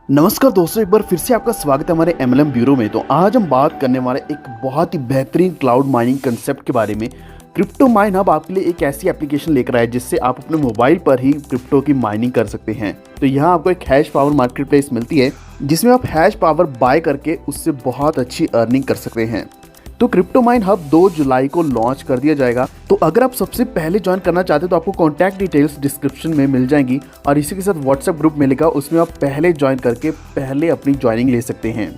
नमस्कार दोस्तों, एक बार फिर से आपका स्वागत है हमारे एमएलएम ब्यूरो में। तो आज हम बात करने वाले एक बहुत ही बेहतरीन क्लाउड माइनिंग कंसेप्ट के बारे में। क्रिप्टो माइन हब आपके लिए एक ऐसी एप्लीकेशन लेकर आया जिससे आप अपने मोबाइल पर ही क्रिप्टो की माइनिंग कर सकते हैं। तो यहाँ आपको एक हैश पावर मार्केट प्लेस मिलती है जिसमें आप हैश पावर बाय करके उससे बहुत अच्छी अर्निंग कर सकते हैं। तो क्रिप्टो माइन हब 2 जुलाई को लॉन्च कर दिया जाएगा। तो अगर आप सबसे पहले ज्वाइन करना चाहते हैं तो आपको कॉन्टैक्ट डिटेल्स डिस्क्रिप्शन में मिल जाएंगी और इसी के साथ व्हाट्सएप ग्रुप मिलेगा, उसमें आप पहले ज्वाइन करके पहले अपनी ज्वाइनिंग ले सकते हैं।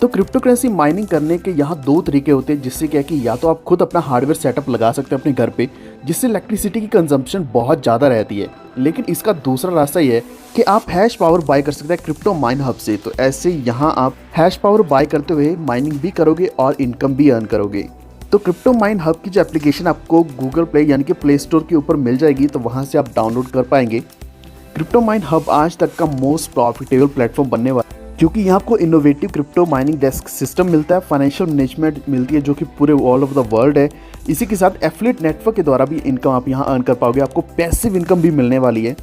तो क्रिप्टो करेंसी माइनिंग करने के यहाँ 2 तरीके होते हैं, जिससे क्या है कि या तो आप खुद अपना हार्डवेयर सेटअप लगा सकते हैं अपने घर पे, जिससे इलेक्ट्रिसिटी की कंजम्पशन बहुत ज़्यादा रहती है। लेकिन इसका दूसरा रास्ता ये है कि आप हैश पावर बाय कर सकते हैं क्रिप्टो माइन हब से। तो ऐसे यहाँ आप हैश पावर बाय करते हुए माइनिंग भी करोगे और इनकम भी अर्न करोगे। तो क्रिप्टो माइन हब की जो एप्लीकेशन आपको गूगल प्ले यानी कि प्ले स्टोर के ऊपर मिल जाएगी, तो वहाँ से आप डाउनलोड कर पाएंगे। क्रिप्टो माइन हब आज तक का मोस्ट प्रॉफिटेबल प्लेटफॉर्म बनने वाला है, क्योंकि यहाँ आपको innovative crypto mining desk system मिलता है, फाइनेंशियल मैनेजमेंट मिलती है जो कि पूरे ऑल ओवर द वर्ल्ड है। इसी के साथ एफिलिएट नेटवर्क के द्वारा भी इनकम आप यहाँ अर्न कर पाओगे। आपको पैसिव इनकम भी मिलने वाली है,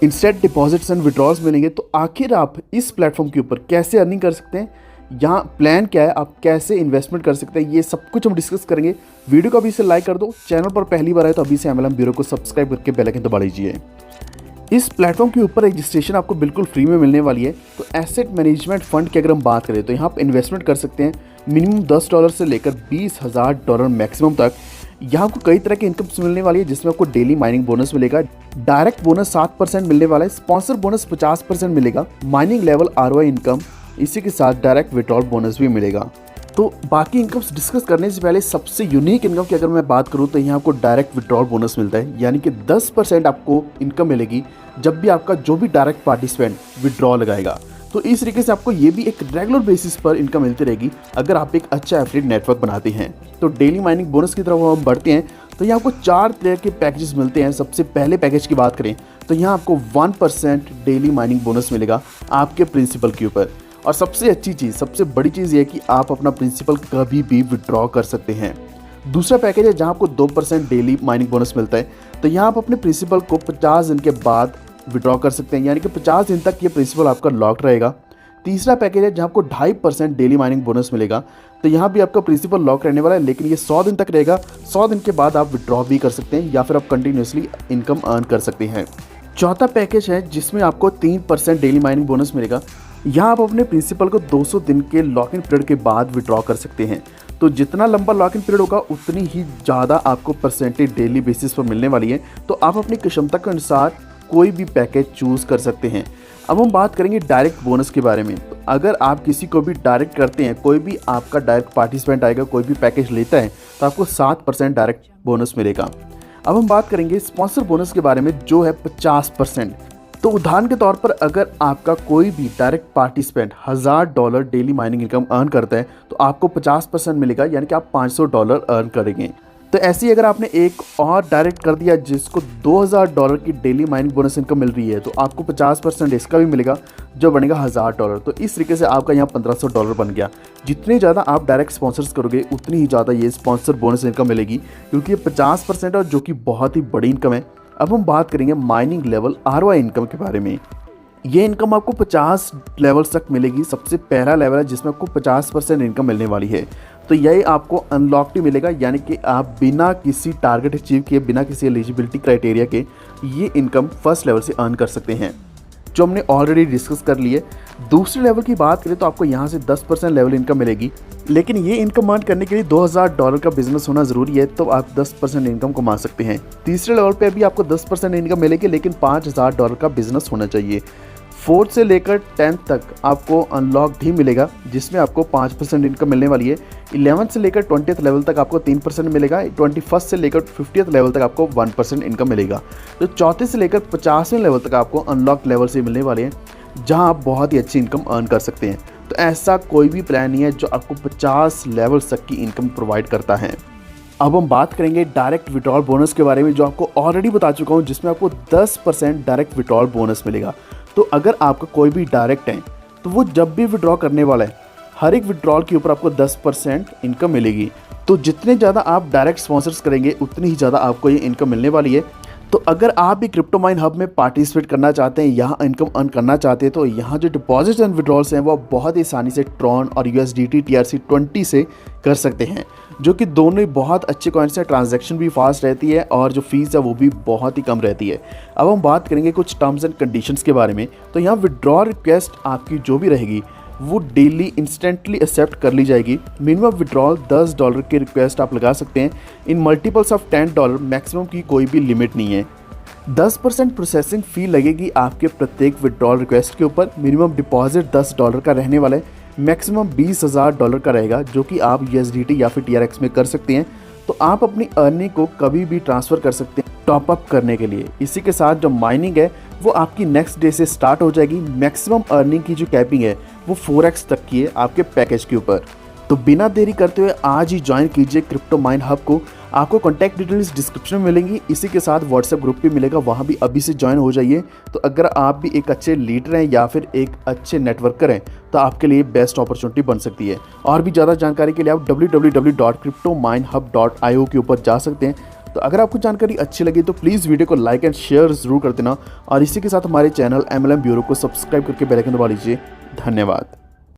इंस्टेंट डिपॉजिट्स एंड विड्रॉल्स मिलेंगे। तो आखिर आप इस प्लेटफॉर्म के ऊपर कैसे अर्निंग कर सकते हैं, यहाँ प्लान क्या है, आप कैसे इन्वेस्टमेंट कर सकते हैं, ये सब कुछ हम डिस्कस करेंगे। वीडियो को अभी से लाइक कर दो, चैनल पर पहली बार आए तो अभी से एमएलएम ब्यूरो को सब्सक्राइब करके बेल आइकन दबा लीजिए। इस प्लेटफॉर्म के ऊपर रजिस्ट्रेशन आपको बिल्कुल फ्री में मिलने वाली है। तो एसेट मैनेजमेंट फंड की अगर हम बात करें तो यहाँ आप इन्वेस्टमेंट कर सकते हैं मिनिमम $10 से लेकर $20,000 मैक्सिमम तक। यहाँ आपको कई तरह की इनकम्स मिलने वाली है, जिसमें आपको डेली माइनिंग बोनस मिलेगा, डायरेक्ट बोनस 7% मिलने वाला है, स्पॉन्सर बोनस 50% मिलेगा, माइनिंग लेवल ROI इनकम, इसी के साथ डायरेक्ट विड्रॉल बोनस भी मिलेगा। तो बाकी इनकम्स डिस्कस करने से पहले सबसे यूनिक इनकम की अगर मैं बात करूं तो यहाँ आपको डायरेक्ट विड्रॉल बोनस मिलता है, यानी कि 10% आपको इनकम मिलेगी जब भी आपका जो भी डायरेक्ट पार्टिसिपेंट विड्रॉ लगाएगा। तो इस तरीके से आपको ये भी एक रेगुलर बेसिस पर इनकम मिलती रहेगी अगर आप एक अच्छा एफिलिएट नेटवर्क बनाते हैं। तो डेली माइनिंग बोनस की तरफ हम बढ़ते हैं तो यहाँ आपको 4 तरह के पैकेजेस मिलते हैं। सबसे पहले पैकेज की बात करें तो यहाँ आपको 1% डेली माइनिंग बोनस मिलेगा आपके प्रिंसिपल के ऊपर। और सबसे अच्छी चीज़, सबसे बड़ी चीज़ ये है कि आप अपना प्रिंसिपल कभी भी विड्रॉ कर सकते हैं। दूसरा पैकेज है जहाँ आपको 2% डेली माइनिंग बोनस मिलता है। तो यहाँ आप अपने प्रिंसिपल को 50 दिन के बाद विड्रॉ कर सकते हैं, यानी कि 50 दिन तक ये प्रिंसिपल आपका लॉक्ड रहेगा। तीसरा पैकेज है जहाँ आपको 2.5% डेली माइनिंग बोनस मिलेगा। तो यहाँ भी आपका प्रिंसिपल लॉक रहने वाला है, लेकिन ये 100 दिन तक रहेगा। 100 दिन के बाद आप विड्रॉ भी कर सकते हैं या फिर आप कंटिन्यूसली इनकम अर्न कर सकते हैं। चौथा पैकेज है जिसमें आपको 3% डेली माइनिंग बोनस मिलेगा। यहाँ आप अपने प्रिंसिपल को 200 दिन के लॉक इन पीरियड के बाद विड्रॉ कर सकते हैं। तो जितना लंबा लॉक इन पीरियड होगा उतनी ही ज़्यादा आपको परसेंटेज डेली बेसिस पर मिलने वाली है। तो आप अपनी क्षमता के अनुसार कोई भी पैकेज चूज़ कर सकते हैं। अब हम बात करेंगे डायरेक्ट बोनस के बारे में। तो अगर आप किसी को भी डायरेक्ट करते हैं, कोई भी आपका डायरेक्ट पार्टिसिपेंट आएगा, कोई भी पैकेज लेता है, तो आपको 7% डायरेक्ट बोनस मिलेगा। अब हम बात करेंगे स्पॉन्सर बोनस के बारे में, जो है 50%। तो उदाहरण के तौर पर अगर आपका कोई भी direct participant $1000 daily mining income earn करता है तो आपको 50% मिलेगा, यानी कि आप $500 अर्न करेंगे। तो ऐसे ही अगर आपने एक और डायरेक्ट कर दिया जिसको $2000 की डेली माइनिंग बोनस इनकम मिल रही है, तो आपको 50% इसका भी मिलेगा, जो बनेगा $1000। तो इस तरीके से आपका यहाँ $1500 बन गया। जितने ज़्यादा आप डायरेक्ट स्पॉन्सर्स करोगे उतनी ही ज़्यादा ये स्पॉन्सर बोनस इनकम मिलेगी, क्योंकि ये 50% और जो कि बहुत ही बड़ी इनकम है। अब हम बात करेंगे माइनिंग लेवल ROI इनकम के बारे में। ये इनकम आपको 50 लेवल्स तक मिलेगी। सबसे पहला लेवल है जिसमें आपको 50% इनकम मिलने वाली है। तो यही आपको अनलॉक्ड मिलेगा, यानी कि आप बिना किसी टारगेट अचीव किए, बिना किसी एलिजिबिलिटी क्राइटेरिया के ये इनकम फर्स्ट लेवल से अर्न कर सकते हैं, जो हमने ऑलरेडी डिस्कस कर ली है। दूसरे लेवल की बात करें तो आपको यहाँ से 10% लेवल इनकम मिलेगी, लेकिन ये इनकम अर्न करने के लिए $2000 का बिजनेस होना ज़रूरी है, तो आप 10% इनकम कमा सकते हैं। तीसरे लेवल पे भी आपको 10% इनकम मिलेगी, लेकिन $5000 का बिजनेस होना चाहिए। 4th से लेकर 10th तक आपको अनलॉक्ड ही मिलेगा, जिसमें आपको 5% इनकम मिलने वाली है। 11th से लेकर 20th लेवल तक आपको 3% मिलेगा। 21st से लेकर 50th लेवल तक आपको 1% इनकम मिलेगा। तो 34 से लेकर 50वें लेवल तक आपको अनलॉक्ड लेवल से मिलने वाले हैं, जहां आप बहुत ही अच्छी इनकम अर्न कर सकते हैं। तो ऐसा कोई भी प्लान नहीं है जो आपको 50 लेवल तक की इनकम प्रोवाइड करता है। अब हम बात करेंगे डायरेक्ट विड्रॉल बोनस के बारे में, जो आपको ऑलरेडी बता चुका हूँ, जिसमें आपको 10% डायरेक्ट विड्रॉल बोनस मिलेगा। तो अगर आपका कोई भी डायरेक्ट है तो वो जब भी विड्रॉ करने वाला है, हर एक विड्रॉल के ऊपर आपको 10% इनकम मिलेगी। तो जितने ज़्यादा आप डायरेक्ट स्पॉन्सर्स करेंगे उतनी ही ज़्यादा आपको ये इनकम मिलने वाली है। तो अगर आप भी क्रिप्टो माइन हब में पार्टिसिपेट करना चाहते हैं, यहाँ इनकम अर्न करना चाहते हैं, तो यहाँ जो डिपॉजिट्स एंड विड्रॉल्स हैं वो बहुत ही आसानी से ट्रॉन और USDT TRC20 से कर सकते हैं, जो कि दोनों ही बहुत अच्छे कॉइन्स हैं। ट्रांजैक्शन भी फास्ट रहती है और जो फीस है वो भी बहुत ही कम रहती है। अब हम बात करेंगे कुछ टर्म्स एंड कंडीशंस के बारे में। तो यहाँ विड्रॉ रिक्वेस्ट आपकी जो भी रहेगी वो डेली इंस्टेंटली एक्सेप्ट कर ली जाएगी। मिनिमम विड्रॉल $10 की रिक्वेस्ट आप लगा सकते हैं इन मल्टीपल्स ऑफ $10। मैक्सिमम की कोई भी लिमिट नहीं है। 10% प्रोसेसिंग फ़ी लगेगी आपके प्रत्येक विड्रॉल रिक्वेस्ट के ऊपर। मिनिमम डिपॉजिट $10 का रहने वाला है, मैक्सिमम $20,000 का रहेगा, जो कि आप USDT या फिर TRX में कर सकते हैं। तो आप अपनी अर्निंग को कभी भी ट्रांसफ़र कर सकते हैं टॉप अप करने के लिए। इसी के साथ जो माइनिंग है वो आपकी नेक्स्ट डे से स्टार्ट हो जाएगी। मैक्सिमम अर्निंग की जो कैपिंग है वो 4x तक की है आपके पैकेज के ऊपर। तो बिना देरी करते हुए आज ही ज्वाइन कीजिए क्रिप्टो माइन हब को। आपको कॉन्टैक्ट डिटेल्स डिस्क्रिप्शन में मिलेंगी, इसी के साथ व्हाट्सएप ग्रुप भी मिलेगा, वहाँ भी अभी से ज्वाइन हो जाइए। तो अगर आप भी एक अच्छे लीडर हैं या फिर एक अच्छे नेटवर्कर हैं तो आपके लिए बेस्ट अपॉर्चुनिटी बन सकती है। और भी ज़्यादा जानकारी के लिए आप www.cryptominehub.io के ऊपर जा सकते हैं। तो अगर आपको जानकारी अच्छी लगी तो प्लीज़ वीडियो को लाइक एंड शेयर ज़रूर कर देना, और इसी के साथ हमारे चैनल MLM ब्यूरो को सब्सक्राइब करके बेल आइकन दबा लीजिए। धन्यवाद।